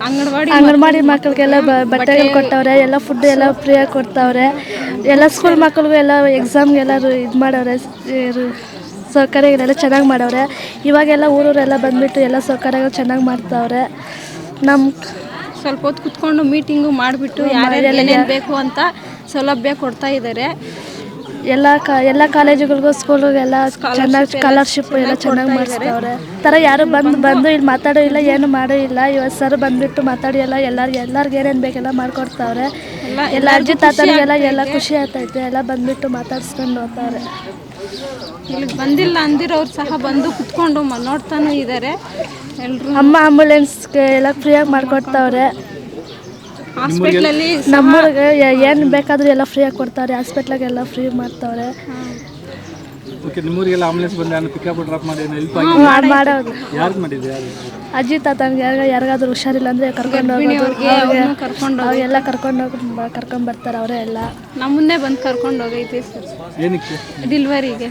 ಅಂಗನವಾಡಿ ಮಕ್ಕಳಿಗೆಲ್ಲ ಬಟ್ಟೆಗಳು ಕೊಟ್ಟವ್ರೆ, ಎಲ್ಲ ಫುಡ್ ಎಲ್ಲ ಫ್ರೀಯಾಗಿ ಕೊಡ್ತಾವ್ರೆ. ಎಲ್ಲ ಸ್ಕೂಲ್ ಮಕ್ಕಳಿಗೂ ಎಲ್ಲ ಎಕ್ಸಾಮ್ಗೆಲ್ಲ ಇದು ಮಾಡವ್ರೆ, ಸೌಕರ್ಯಗಳೆಲ್ಲ ಚೆನ್ನಾಗಿ ಮಾಡವ್ರೆ. ಇವಾಗೆಲ್ಲ ಊರೂರೆಲ್ಲ ಬಂದುಬಿಟ್ಟು ಎಲ್ಲ ಸೌಕರ್ಯಗಳು ಚೆನ್ನಾಗಿ ಮಾಡ್ತಾವ್ರೆ. ಸ್ವಲ್ಪ ಹೊತ್ತು ಕುತ್ಕೊಂಡು ಮೀಟಿಂಗು ಮಾಡಿಬಿಟ್ಟು ಯಾರ್ಯಾರು ಬೇಕು ಅಂತ ಸೌಲಭ್ಯ ಕೊಡ್ತಾ ಇದ್ದಾರೆ. ಎಲ್ಲ ಕಾಲೇಜುಗಳಿಗೂ ಸ್ಕೂಲಿಗೆಲ್ಲ ಚೆನ್ನಾಗಿ ಸ್ಕಾಲರ್ಶಿಪ್ ಎಲ್ಲ ಚೆನ್ನಾಗಿ ಮಾಡಿಸ್ತವ್ರೆ. ಥರ ಯಾರು ಬಂದು ಇಲ್ಲಿ ಮಾತಾಡೋ ಇಲ್ಲ, ಏನು ಮಾಡೋ ಇಲ್ಲ. ಇವತ್ತು ಸರ್ ಬಂದುಬಿಟ್ಟು ಮಾತಾಡಿ ಎಲ್ಲರಿಗೆ ಏನೇನು ಬೇಕೆಲ್ಲ ಮಾಡಿಕೊಡ್ತಾವ್ರೆ. ಎಲ್ಲ ಅಜ್ಜಿ ತಾತನಿಗೆಲ್ಲ ಎಲ್ಲ ಖುಷಿ ಆಗ್ತೈತೆ. ಎಲ್ಲ ಬಂದುಬಿಟ್ಟು ಮಾತಾಡ್ಸ್ಕೊಂಡು ಹೋಗ್ತಾರೆ. ಇಲ್ಲಿ ಬಂದಿಲ್ಲ ಅಂದಿರೋರು ಸಹ ಬಂದು ಕುತ್ಕೊಂಡು ನೋಡ್ತಾನೂ ಇದ್ದಾರೆ. ಎಲ್ಲರೂ ಆಂಬುಲೆನ್ಸ್ಗೆ ಎಲ್ಲ ಫ್ರೀಯಾಗಿ ಮಾಡಿಕೊಡ್ತಾವ್ರೆ. ಹಾಸ್ಪಿಟ್ಲಲ್ಲಿ ನಮ್ಮೂರಿಗೆ ಏನು ಬೇಕಾದರೂ ಎಲ್ಲ ಫ್ರೀಯಾಗಿ ಕೊಡ್ತಾರೆ. ಹಾಸ್ಪಿಟ್ಲಾಗೆಲ್ಲ ಫ್ರೀ ಮಾಡ್ತಾವ್ರೆ. ನಿಮ್ಮೂರಿಗೆಲ್ಲ ಆಂಬುಲೆನ್ಸ್ ಬಂದು ಪಿಕಪ್ ಡ್ರಾಪ್ ಮಾಡಿ ಹೆಲ್ಪ್ ಮಾಡೋದು ಯಾರು ಮಾಡಿದ್ರು? ಅಜ್ಜಿ ತಾತನಿಗೆ ಯಾರಿಗಾದ್ರೂ ಹುಷಾರಿಲ್ಲ ಅಂದರೆ ಕರ್ಕೊಂಡು ಹೋಗೋದು, ಎಲ್ಲ ಕರ್ಕೊಂಡು ಬರ್ತಾರೆ ಅವರೇ ಎಲ್ಲ. ನಮ್ಮನ್ನೇ ಬಂದು ಕರ್ಕೊಂಡು ಹೋಗೈತೆ ಏನಕ್ಕೆ? ಡೆಲಿವರಿಗೆ.